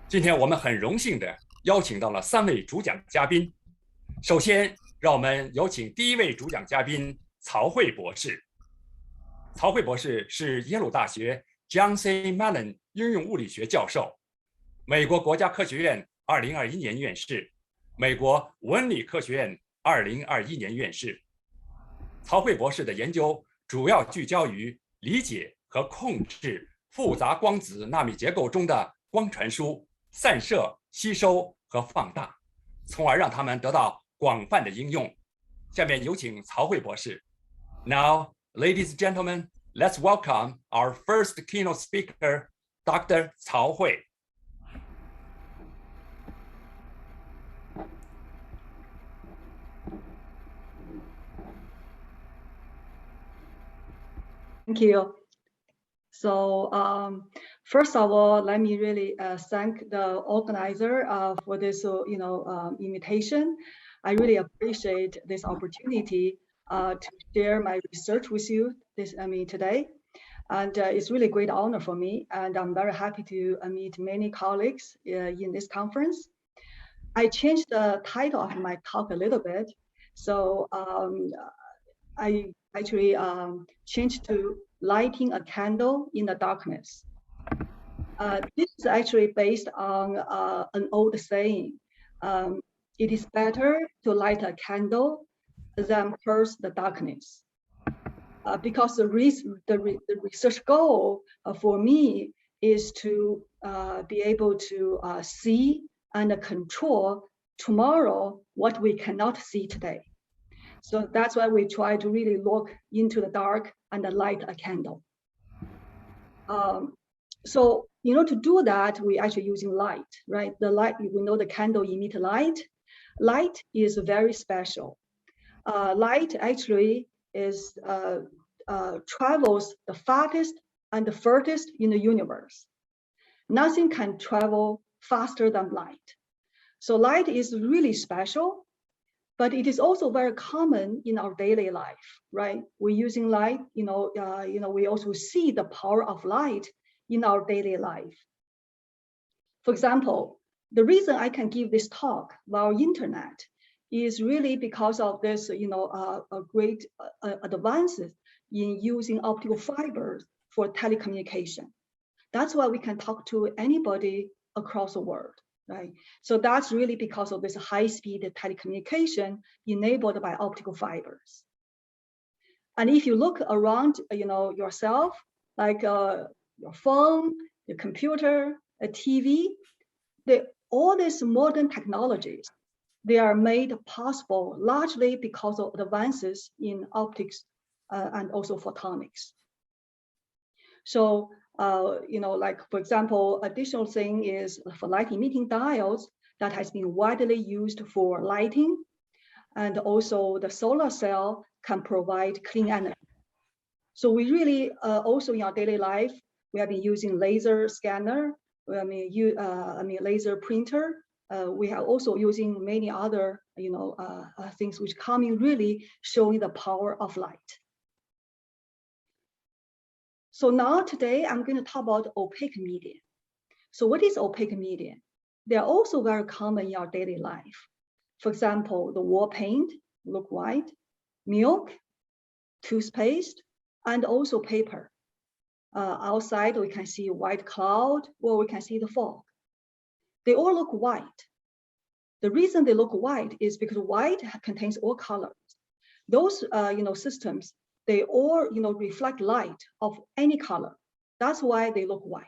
今天我们很荣幸的邀请到了3位主讲嘉宾。首先，让我们有请第一位主讲嘉宾曹慧博士。曹慧博士是耶鲁大学 John C. Mellon 应用物理学教授，美国国家科学院2021年院士，美国文理科学院2021年院士。曹慧博士的研究主要聚焦于理解和控制复杂光子纳米结构中的光传输、散射、吸收和放大，从而让它们得到广泛的应用。下面有请曹慧博士。Now, ladies and gentlemen, let's welcome our first keynote speaker, Dr. Cao Hui. Thank you. So first of all, let me really thank the organizer for this, invitation. I really appreciate this opportunity to share my research with you today. And it's really a great honor for me. And I'm very happy to meet many colleagues in this conference. I changed the title of my talk a little bit. So I actually changed to lighting a candle in the darkness. This is actually based on an old saying. It is better to light a candle than curse the darkness. Because the research goal for me is to be able to see and control tomorrow what we cannot see today. So that's why we try to really look into the dark and light a candle. So, to do that, we actually using light, right? The light, we know the candle emit light. Light is very special. Light actually is travels the fastest and the furthest in the universe. Nothing can travel faster than light. So light is really special. But it is also very common in our daily life, right? We're using light, we also see the power of light in our daily life. For example, the reason I can give this talk via internet is really because of this, great advances in using optical fibers for telecommunication. That's why we can talk to anybody across the world. Right. So that's really because of this high-speed telecommunication enabled by optical fibers. And if you look around, yourself, like your phone, your computer, a TV, all these modern technologies, they are made possible largely because of advances in optics and also photonics. So like, for example, additional thing is for light emitting diodes that has been widely used for lighting. And also the solar cell can provide clean energy. So we really also in our daily life, we have been using laser scanner, laser printer. We are also using many other, things which come in really showing the power of light. So now today, I'm going to talk about opaque medium. So what is opaque medium? They are also very common in our daily life. For example, the wall paint look white, milk, toothpaste, and also paper. Outside, we can see white cloud, or we can see the fog. They all look white. The reason they look white is because white contains all colors. Those, systems, they all, reflect light of any color. That's why they look white.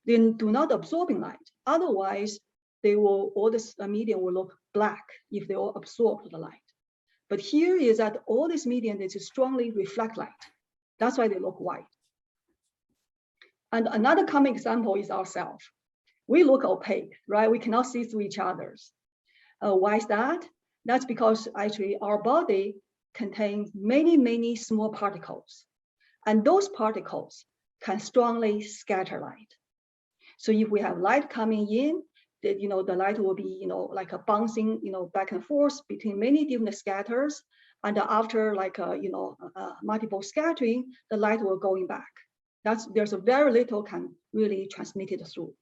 They do not absorb light. Otherwise, all this medium will look black if they all absorb the light. But here is that all this medium is strongly reflect light. That's why they look white. And another common example is ourselves. We look opaque, right? We cannot see through each other's. Why is that? That's because actually our body contains many, many small particles. And those particles can strongly scatter light. So if we have light coming in, the light will be, like a bouncing, back and forth between many different scatters. And after multiple scattering, the light will going back. There's a very little can really transmit it through.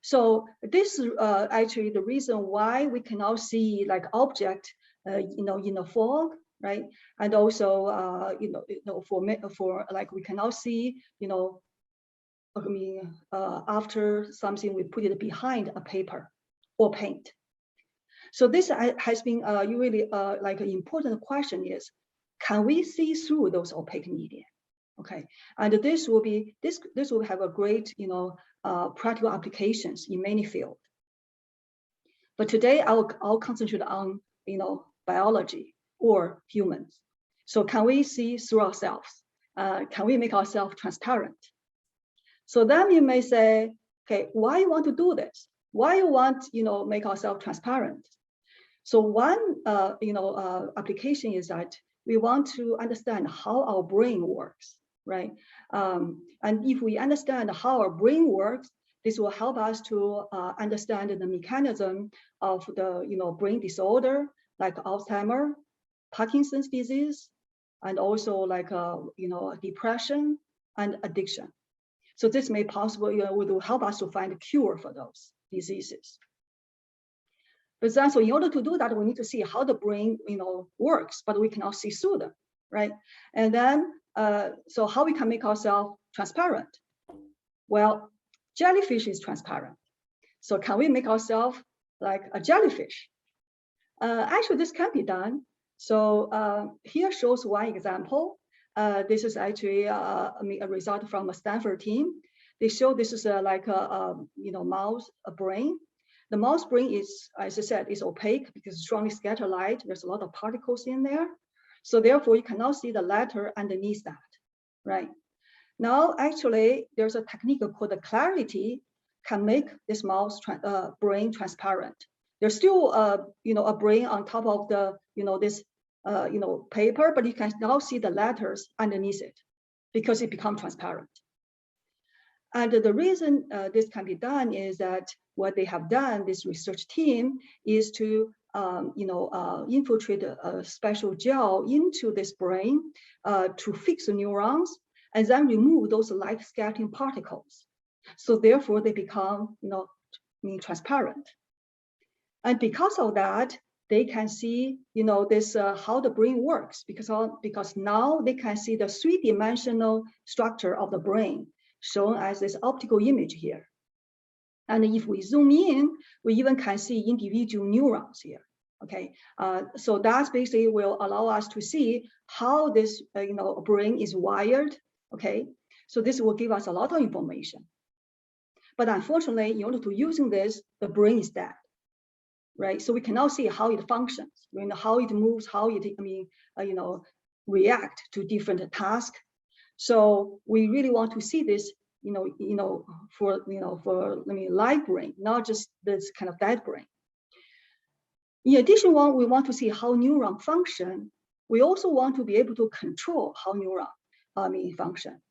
So this is actually the reason why we cannot see like object, in the fog, right? And also, for like we cannot see, after something we put it behind a paper or paint. So this has been really like an important question is, can we see through those opaque media? Okay, and this will have a great, practical applications in many fields. But today I'll concentrate on, biology or humans. So can we see through ourselves? Can we make ourselves transparent? So then you may say, okay, why you want to do this? Why you want, make ourselves transparent? So one, application is that we want to understand how our brain works, right? And if we understand how our brain works, this will help us to understand the mechanism of the, brain disorder like Alzheimer, Parkinson's disease, and also like, depression and addiction. So this may possible, will help us to find a cure for those diseases. But then, so in order to do that, we need to see how the brain, works, but we cannot see through them, right? And then, so how we can make ourselves transparent? Well, jellyfish is transparent. So can we make ourselves like a jellyfish? Actually, this can be done. So here shows one example. This is actually a result from a Stanford team. They show this is like a mouse brain. The mouse brain is, as I said, is opaque because strongly scatter light. There's a lot of particles in there. So therefore, you cannot see the letter underneath that, right? Now, actually, there's a technique called the clarity can make this mouse brain transparent. There's still, a brain on top of the, this, paper, but you can now see the letters underneath it because it becomes transparent. And the reason this can be done is that what they have done, this research team, is to infiltrate a special gel into this brain to fix the neurons and then remove those light scattering particles. So therefore, they become transparent. And because of that, they can see this how the brain works because now they can see the three-dimensional structure of the brain shown as this optical image here. And if we zoom in, we even can see individual neurons here. Okay, so that basically will allow us to see how this brain is wired. Okay, so this will give us a lot of information. But unfortunately, in order to using this, the brain is dead, right? So we cannot see how it functions, how it moves, how it react to different tasks. So we really want to see this, for live brain, not just this kind of dead brain. In addition, we want to see how neuron function. We also want to be able to control how neuron function.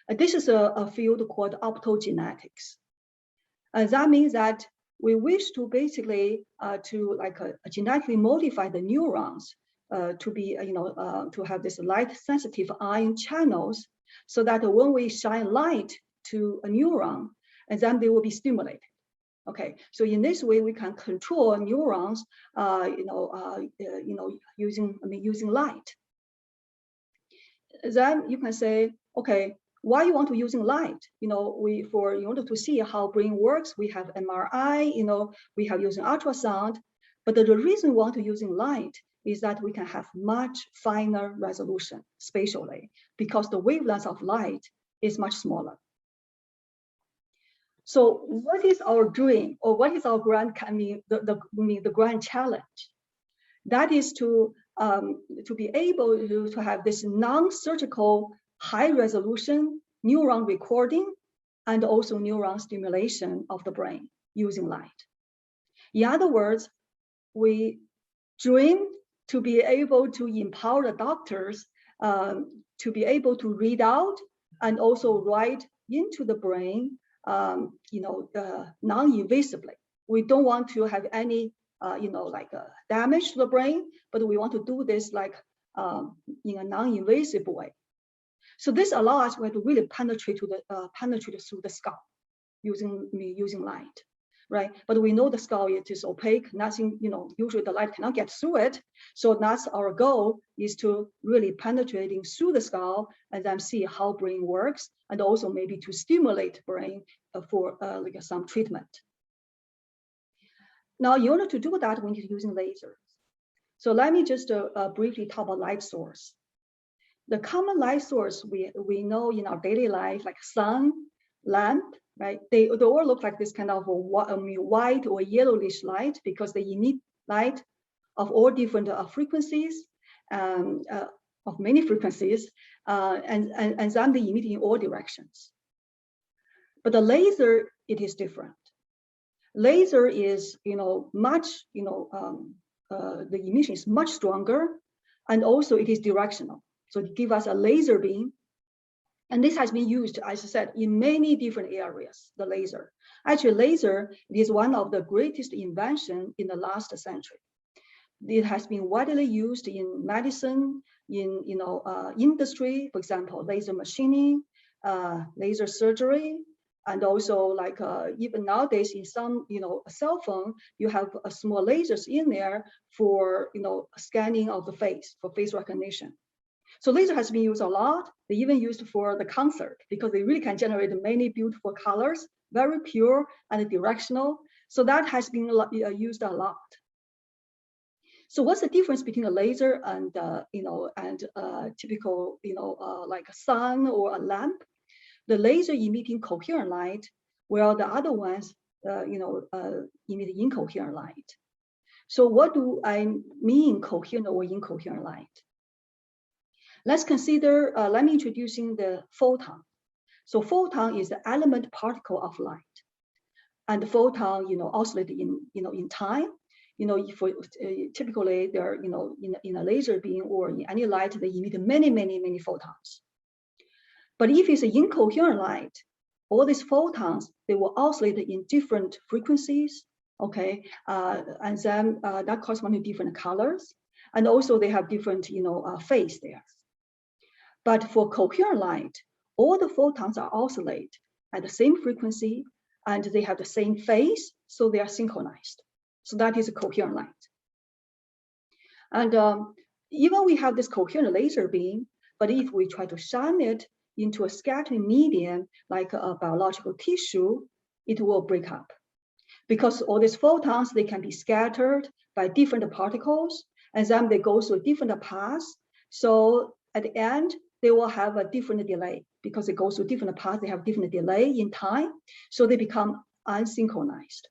This is a field called optogenetics. That means that we wish to basically genetically modify the neurons to be to have this light sensitive ion channels, so that when we shine light to a neuron, and then they will be stimulated. Okay, so in this way we can control neurons, using light. Then you can say, okay, why you want to using light? In order to see how brain works, we have MRI, we have using ultrasound, but the reason we want to using light is that we can have much finer resolution spatially because the wavelength of light is much smaller. So what is our dream, or what is our grand, the grand challenge? That is to be able to have this non-surgical high resolution neuron recording and also neuron stimulation of the brain using light. In other words, we dream to be able to empower the doctors to be able to read out and also write into the brain, non-invasively. We don't want to have any, damage to the brain, but we want to do this in a non-invasive way. So this allows us to really penetrate through the skull using light. right? But we know the skull, it is opaque, nothing, usually the light cannot get through it. So that's our goal, is to really penetrating through the skull and then see how brain works, and also maybe to stimulate brain for like some treatment. Now, in order to do that, we need to using lasers. So let me just briefly talk about light source. The common light source we know in our daily life, like sun, lamp, right? They all look like this kind of white or yellowish light because they emit light of all different frequencies, of many frequencies, and then they emit in all directions. But the laser, it is different. Laser is, much, the emission is much stronger, and also it is directional. So it gives us a laser beam. And this has been used, as I said, in many different areas, the laser. Actually, laser is one of the greatest inventions in the last century. It has been widely used in medicine, in industry, for example, laser machining, laser surgery, and also like even nowadays in some a cell phone, you have a small lasers in there for scanning of the face, for face recognition. So laser has been used a lot. They even used for the concert because they really can generate many beautiful colors, very pure and directional. So that has been used a lot. So what's the difference between a laser and typical like a sun or a lamp? The laser emitting coherent light, while the other ones emit incoherent light. So what do I mean coherent or incoherent light? Let's consider, let me introducing the photon. So photon is the element particle of light. And the photon, oscillate in time. Typically they're, in a laser beam or in any light, they emit many, many, many photons. But if it's an incoherent light, all these photons, they will oscillate in different frequencies, okay? And then that corresponds to different colors. And also they have different, phase there. But for coherent light, all the photons are oscillate at the same frequency and they have the same phase, so they are synchronized. So that is a coherent light. And even we have this coherent laser beam, but if we try to shine it into a scattering medium, like a biological tissue, it will break up. Because all these photons, they can be scattered by different particles, and then they go through different paths. So at the end, they will have a different delay because they go through different paths, they have different delay in time, so they become unsynchronized.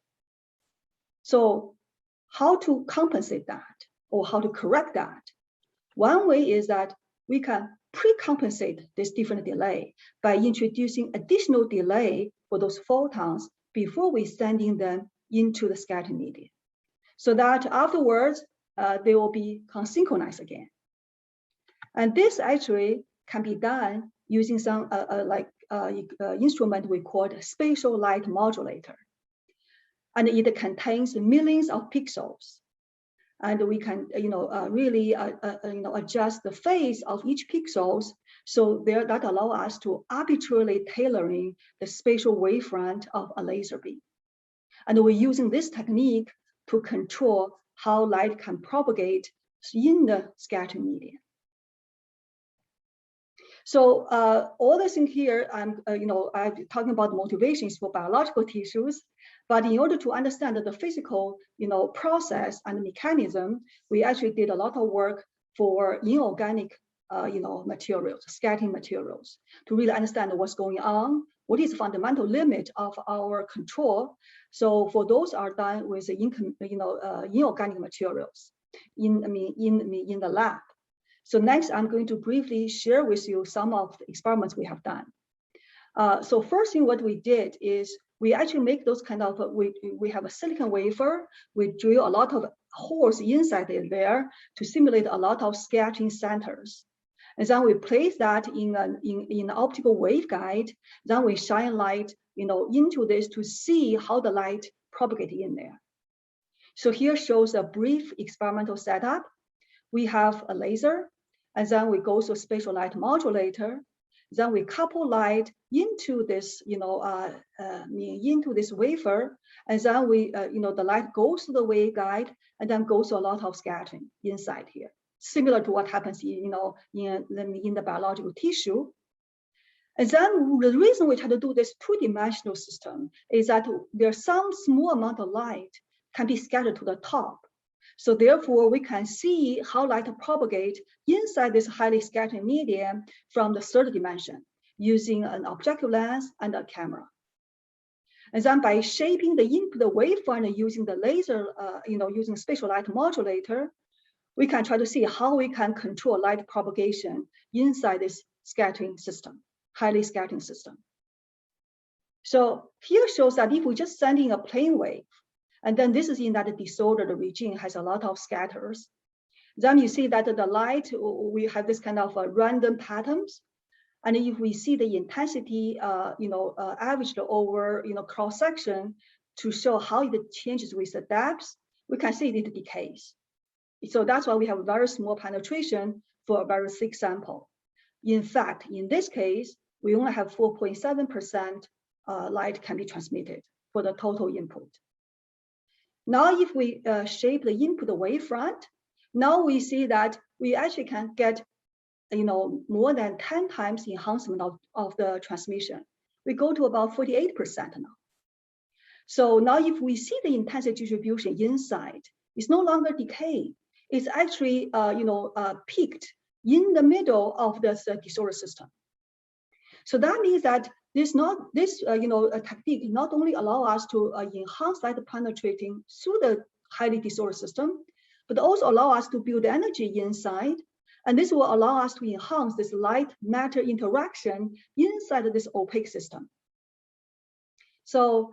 So how to compensate that or how to correct that? One way is that we can pre-compensate this different delay by introducing additional delay for those photons before we sending them into the scattering medium, so that afterwards they will be synchronized again. And this actually can be done using some instrument we call a spatial light modulator. And it contains millions of pixels. And we can really adjust the phase of each pixels. So that allow us to arbitrarily tailoring the spatial wavefront of a laser beam. And we're using this technique to control how light can propagate in the scattering medium. So all this in here, I'm talking about motivations for biological tissues, but in order to understand the physical process and mechanism, we actually did a lot of work for inorganic materials, scattering materials, to really understand what's going on, what is the fundamental limit of our control. So for those are done with inorganic materials in the lab. So next, I'm going to briefly share with you some of the experiments we have done. So first thing what we did is we actually make those kind of, we have a silicon wafer, we drill a lot of holes inside it there to simulate a lot of scattering centers. And then we place that in an optical waveguide, then we shine light into this to see how the light propagates in there. So here shows a brief experimental setup. We have a laser, and then we go through a spatial light modulator. Then we couple light into this, into this wafer, and then we, the light goes to the waveguide, and then goes to a lot of scattering inside here, similar to what happens, in the biological tissue. And then the reason we try to do this two-dimensional system is that there's some small amount of light can be scattered to the top. So therefore, we can see how light propagate inside this highly scattering medium from the third dimension using an objective lens and a camera. And then by shaping the input wavefront using the laser, using spatial light modulator, we can try to see how we can control light propagation inside this scattering system, highly scattering system. So here shows that if we just send in a plane wave, and then this is in that disordered region has a lot of scatters, then you see that the light, we have this kind of random patterns. And if we see the intensity, averaged over, cross section to show how it changes with the depth, we can see it decays. So that's why we have very small penetration for a very thick sample. In fact, in this case, we only have 4.7% light can be transmitted for the total input. Now, if we shape the input wavefront, now we see that we actually can get, more than 10 times enhancement of the transmission. We go to about 48% now. So now if we see the intensity distribution inside, it's no longer decay. It's actually, peaked in the middle of the disorder system. So that means that this technique not only allow us to enhance light penetrating through the highly disordered system, but also allow us to build energy inside. And this will allow us to enhance this light matter interaction inside of this opaque system. So,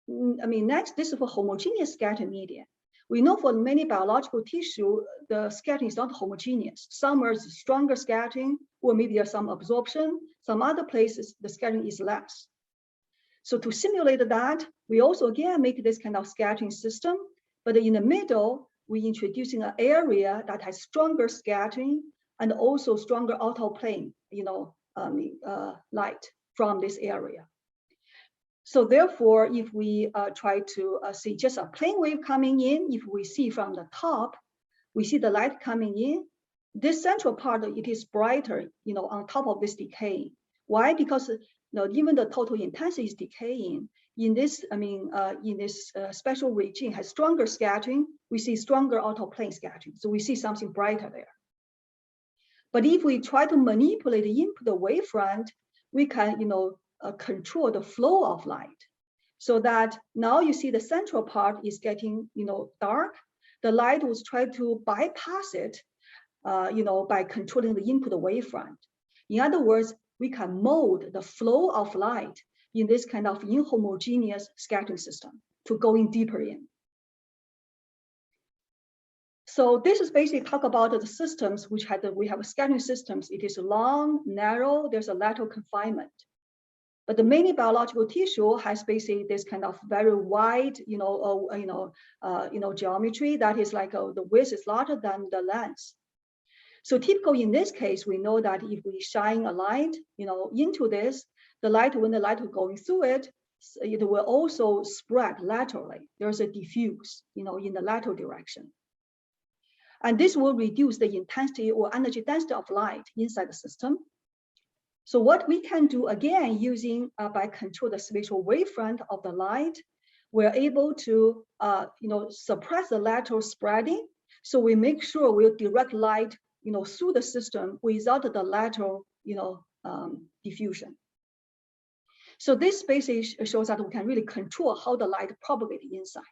next, this is for homogeneous scattering media. We know for many biological tissue, the scattering is not homogeneous. Some are stronger scattering, or maybe there's some absorption. Some other places, the scattering is less. So to simulate that, we also again make this kind of scattering system, but in the middle, we introducing an area that has stronger scattering and also stronger outer plane, light from this area. So therefore, if we try to see just a plane wave coming in, if we see from the top, we see the light coming in, this central part, it is brighter, on top of this decay. Why? Because even the total intensity is decaying. In this, special region has stronger scattering, we see stronger outer plane scattering. So we see something brighter there. But if we try to manipulate the input wavefront, we can, control the flow of light, so that now you see the central part is getting, dark. The light will try to bypass it, by controlling the input wavefront. In other words, we can mold the flow of light in this kind of inhomogeneous scattering system to going deeper in. So this is basically talk about the systems which we have scattering systems. It is long, narrow, there's a lateral confinement. But the many biological tissue has basically this kind of very wide, geometry that is like the width is larger than the length. So typical in this case, we know that if we shine a light, into this, the light, when the light is going through it, it will also spread laterally. There's a diffuse, in the lateral direction. And this will reduce the intensity or energy density of light inside the system. So what we can do again, using by control the spatial wavefront of the light, we're able to suppress the lateral spreading. So we make sure we'll direct light through the system without the lateral diffusion. So this basically shows that we can really control how the light propagates inside.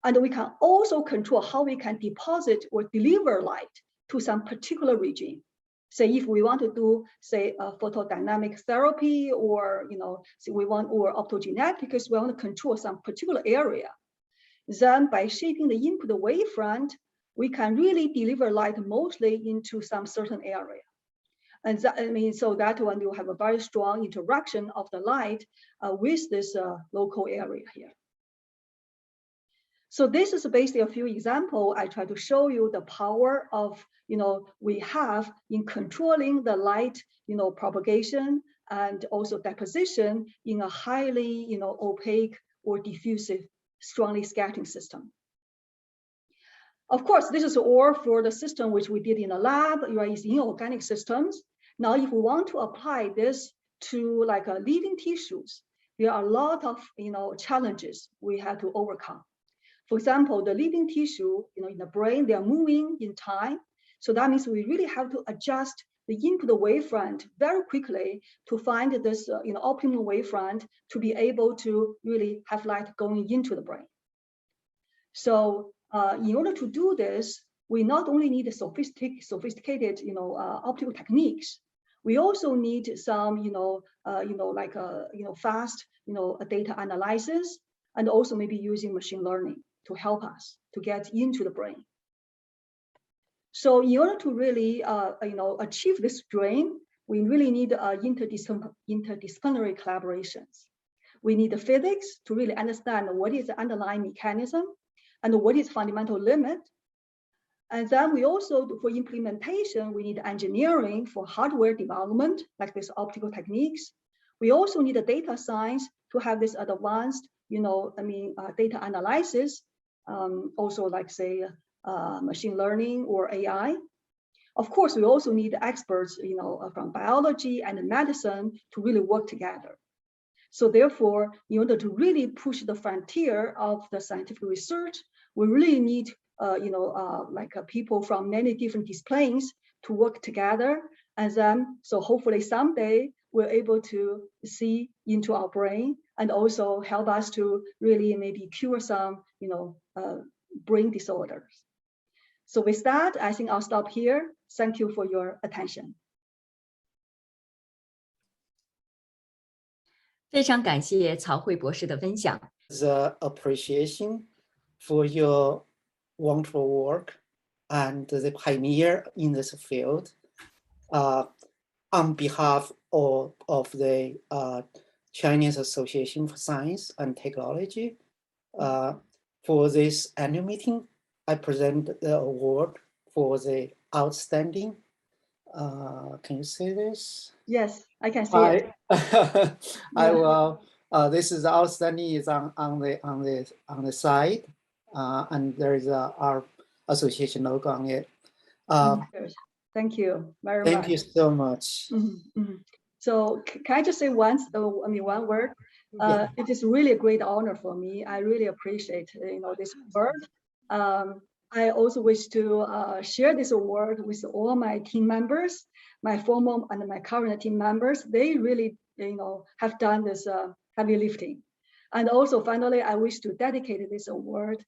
And we can also control how we can deposit or deliver light to some particular region. Say if we want to do, say, photodynamic therapy, or or optogenetics, we want to control some particular area. Then by shaping the input wavefront, we can really deliver light mostly into some certain area. And that, so that one will have a very strong interaction of the light with this local area here. So this is basically a few examples. I try to show you the power of, we have in controlling the light, propagation and also deposition in a highly, opaque or diffusive, strongly scattering system. Of course, this is all for the system which we did in the lab, right? It's inorganic systems. Now, if we want to apply this to like living tissues, there are a lot of, challenges we have to overcome. For example, the living tissue, in the brain, they are moving in time. So that means we really have to adjust the input wavefront very quickly to find this, optimal wavefront to be able to really have light going into the brain. So in order to do this, we not only need sophisticated, optical techniques. We also need some, fast, data analysis, and also maybe using machine learning to help us to get into the brain. So in order to really, achieve this dream, we really need interdisciplinary collaborations. We need the physics to really understand what is the underlying mechanism and what is fundamental limit. And then we also, for implementation, we need engineering for hardware development, like this optical techniques. We also need a data science to have this advanced, data analysis, also like say, machine learning or AI. Of course, we also need experts, from biology and medicine to really work together. So therefore, in order to really push the frontier of the scientific research, we really need, people from many different disciplines to work together. And then, so hopefully someday we're able to see into our brain and also help us to really maybe cure some, brain disorders. So with that, I think I'll stop here. Thank you for your attention. 非常感谢曹慧博士的分享。 The appreciation for your wonderful work and the pioneer in this field. On behalf of the Chinese Association for Science and Technology, for this annual meeting, I present the award for the outstanding. Can you see this? Yes, I can see it. I will. This is outstanding is on the side, and there is our association logo on it. Thank you very much. Thank you so much. So can I just say one word? It is really a great honor for me. I really appreciate this award. I also wish to share this award with all my team members, my former and my current team members. They really have done this heavy lifting. And also finally, I wish to dedicate this award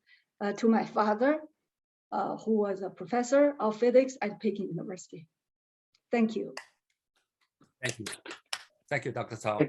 to my father, who was a professor of physics at Peking University. Thank you. Thank you. Thank you, Dr. Cao.